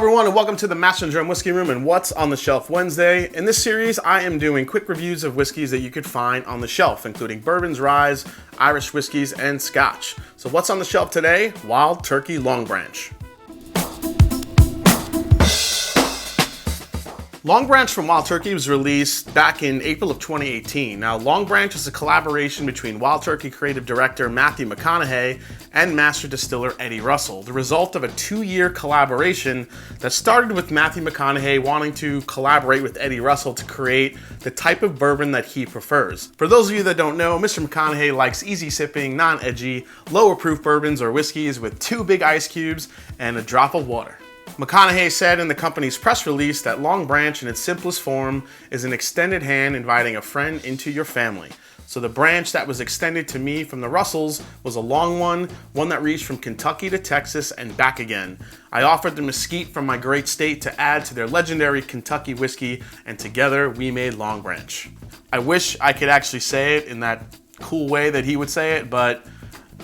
everyone, and welcome to the Master and Drum Whiskey Room and What's on the Shelf Wednesday. In this series, I am doing quick reviews of whiskeys that you could find on the shelf, including bourbons, ryes, Irish whiskeys, and scotch. So what's on the shelf today? Wild Turkey Longbranch. Longbranch from Wild Turkey was released back in April of 2018. Now, Longbranch is a collaboration between Wild Turkey creative director Matthew McConaughey and master distiller Eddie Russell, the result of a 2-year collaboration that started with Matthew McConaughey wanting to collaborate with Eddie Russell to create the type of bourbon that he prefers. For those of you that don't know, Mr. McConaughey likes easy sipping, non-edgy, lower proof bourbons or whiskeys with 2 big ice cubes and a drop of water. McConaughey said in the company's press release that Longbranch in its simplest form is an extended hand inviting a friend into your family. So the branch that was extended to me from the Russells was a long one that reached from Kentucky to Texas and back again. I offered the mesquite from my great state to add to their legendary Kentucky whiskey, and together we made Longbranch. I wish I could actually say it in that cool way that he would say it, but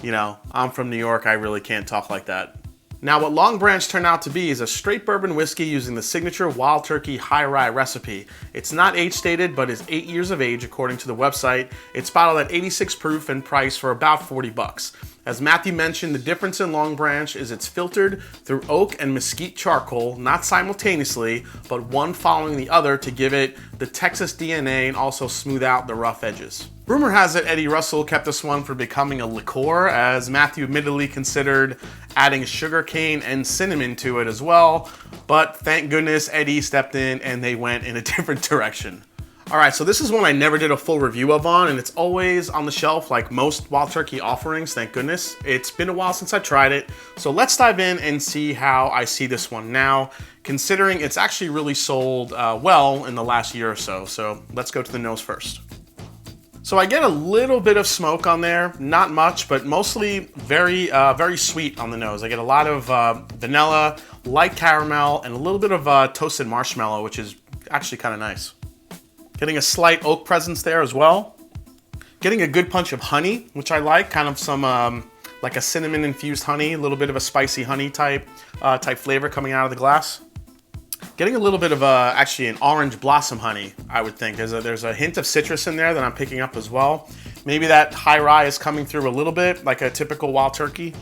you know, I'm from New York, I really can't talk like that. Now, what Longbranch turned out to be is a straight bourbon whiskey using the signature Wild Turkey high rye recipe. It's not age stated, but is 8 years of age according to the website. It's bottled at 86 proof and priced for about $40. As Matthew mentioned, the difference in Longbranch is it's filtered through oak and mesquite charcoal, not simultaneously, but one following the other to give it the Texas DNA and also smooth out the rough edges. Rumor has it Eddie Russell kept this one for becoming a liqueur, as Matthew admittedly considered adding sugar cane and cinnamon to it as well, but thank goodness Eddie stepped in and they went in a different direction. Alright, so this is one I never did a full review of and it's always on the shelf like most Wild Turkey offerings, thank goodness. It's been a while since I tried it, so let's dive in and see how I see this one now, considering it's actually really sold well in the last year or so. So let's go to the nose first. So I get a little bit of smoke on there, not much, but mostly very sweet on the nose. I get a lot of vanilla, light caramel, and a little bit of toasted marshmallow, which is actually kind of nice. Getting a slight oak presence there as well. Getting a good punch of honey, which I like, kind of some like a cinnamon infused honey, a little bit of a spicy honey type flavor coming out of the glass. Getting a little bit of actually an orange blossom honey, I would think. There's a hint of citrus in there that I'm picking up as well. Maybe that high rye is coming through a little bit, like a typical Wild Turkey.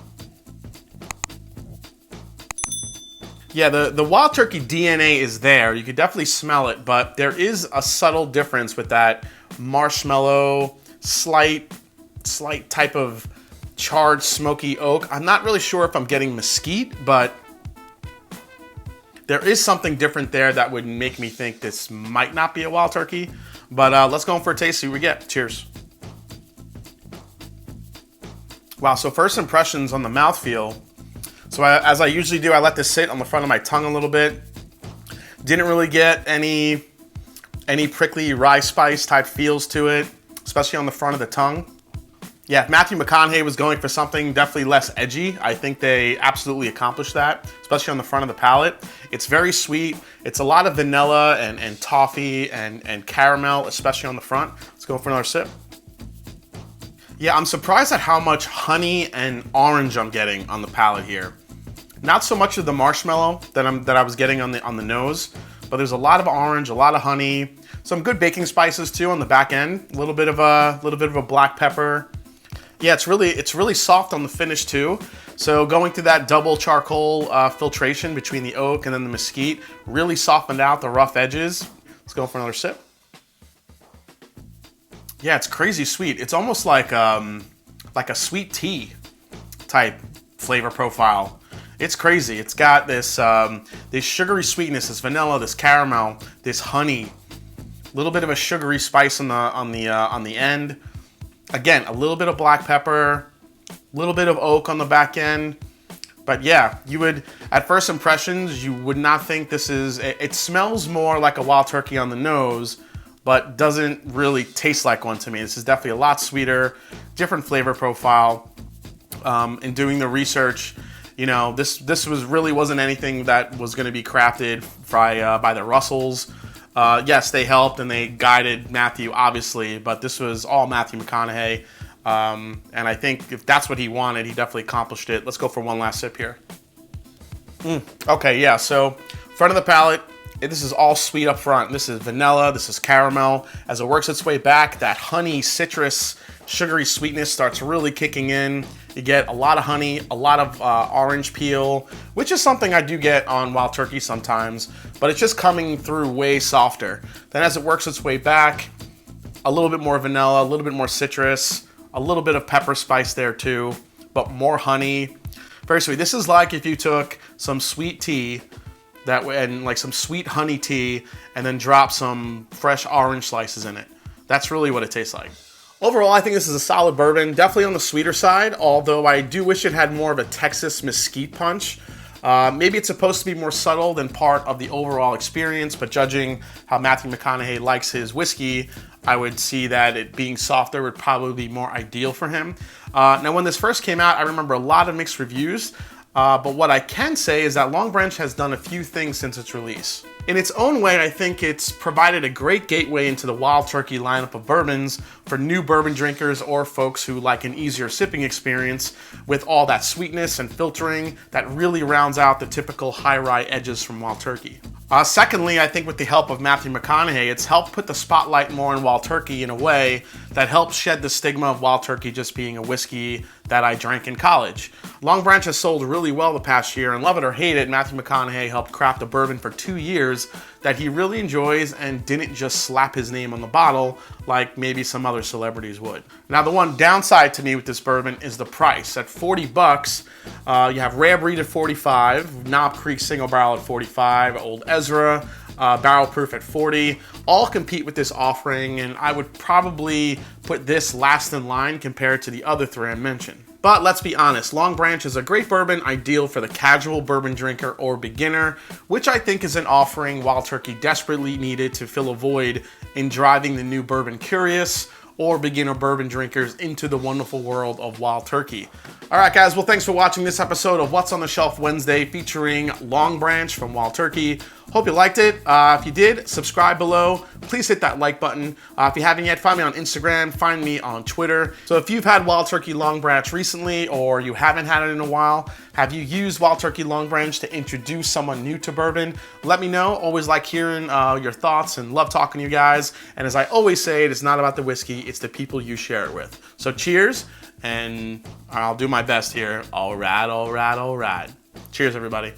Yeah, the Wild Turkey DNA is there. You could definitely smell it, but there is a subtle difference with that marshmallow, slight type of charred, smoky oak. I'm not really sure if I'm getting mesquite, but there is something different there that would make me think this might not be a Wild Turkey. But let's go in for a taste, see what we get. Cheers. Wow, so first impressions on the mouthfeel. So as I usually do, I let this sit on the front of my tongue a little bit. Didn't really get any prickly rye spice type feels to it, especially on the front of the tongue. Yeah, if Matthew McConaughey was going for something definitely less edgy, I think they absolutely accomplished that, especially on the front of the palate. It's very sweet. It's a lot of vanilla and toffee and caramel, especially on the front. Let's go for another sip. Yeah, I'm surprised at how much honey and orange I'm getting on the palate here. Not so much of the marshmallow that I was getting on the nose, but there's a lot of orange, a lot of honey, some good baking spices too on the back end. A little bit of a black pepper. Yeah, it's really soft on the finish too. So going through that double charcoal filtration between the oak and then the mesquite really softened out the rough edges. Let's go for another sip. Yeah, it's crazy sweet. It's almost like a sweet tea type flavor profile. It's crazy. It's got this sugary sweetness, this vanilla, this caramel, this honey, a little bit of a sugary spice on the end. Again, a little bit of black pepper, a little bit of oak on the back end. But yeah, you would, at first impressions, you would not think this is, it smells more like a Wild Turkey on the nose, but doesn't really taste like one to me. This is definitely a lot sweeter, different flavor profile. In doing the research, you know, this really wasn't anything that was going to be crafted by the Russells. Yes, they helped and they guided Matthew, obviously, but this was all Matthew McConaughey. And I think if that's what he wanted, he definitely accomplished it. Let's go for one last sip here. Okay, yeah, so front of the palate, this is all sweet up front. This is vanilla, this is caramel. As it works its way back, that honey, citrus, sugary sweetness starts really kicking in. You get a lot of honey, a lot of orange peel, which is something I do get on Wild Turkey sometimes, but it's just coming through way softer. Then as it works its way back, a little bit more vanilla, a little bit more citrus, a little bit of pepper spice there too, but more honey. Very sweet. This is like if you took some sweet tea and like some sweet honey tea and then drop some fresh orange slices in it. That's really what it tastes like. Overall, I think this is a solid bourbon, definitely on the sweeter side, although I do wish it had more of a Texas mesquite punch. Maybe it's supposed to be more subtle than part of the overall experience, but judging how Matthew McConaughey likes his whiskey, I would see that it being softer would probably be more ideal for him. Now, when this first came out, I remember a lot of mixed reviews, but what I can say is that Longbranch has done a few things since its release. In its own way, I think it's provided a great gateway into the Wild Turkey lineup of bourbons for new bourbon drinkers or folks who like an easier sipping experience with all that sweetness and filtering that really rounds out the typical high rye edges from Wild Turkey. Secondly, I think with the help of Matthew McConaughey, it's helped put the spotlight more on Wild Turkey in a way that helps shed the stigma of Wild Turkey just being a whiskey that I drank in college. Longbranch has sold really well the past year, and love it or hate it, Matthew McConaughey helped craft a bourbon for 2 years that he really enjoys and didn't just slap his name on the bottle like maybe some other celebrities would. Now, the one downside to me with this bourbon is the price. At $40, you have Rare Breed at $45, Knob Creek Single Barrel at $45, Old Ezra, Barrel Proof at $40. All compete with this offering, and I would probably put this last in line compared to the other three I mentioned. But let's be honest, Longbranch is a great bourbon ideal for the casual bourbon drinker or beginner, which I think is an offering Wild Turkey desperately needed to fill a void in driving the new bourbon curious or beginner bourbon drinkers into the wonderful world of Wild Turkey. All right, guys, well, thanks for watching this episode of What's on the Shelf Wednesday featuring Longbranch from Wild Turkey. Hope you liked it. If you did, subscribe below. Please hit that like button. If you haven't yet, find me on Instagram, find me on Twitter. So if you've had Wild Turkey Longbranch recently or you haven't had it in a while, have you used Wild Turkey Longbranch to introduce someone new to bourbon? Let me know. Always like hearing your thoughts and love talking to you guys. And as I always say, it is not about the whiskey, it's the people you share it with. So cheers, and I'll do my best here. All right, all right, all right. Cheers, everybody.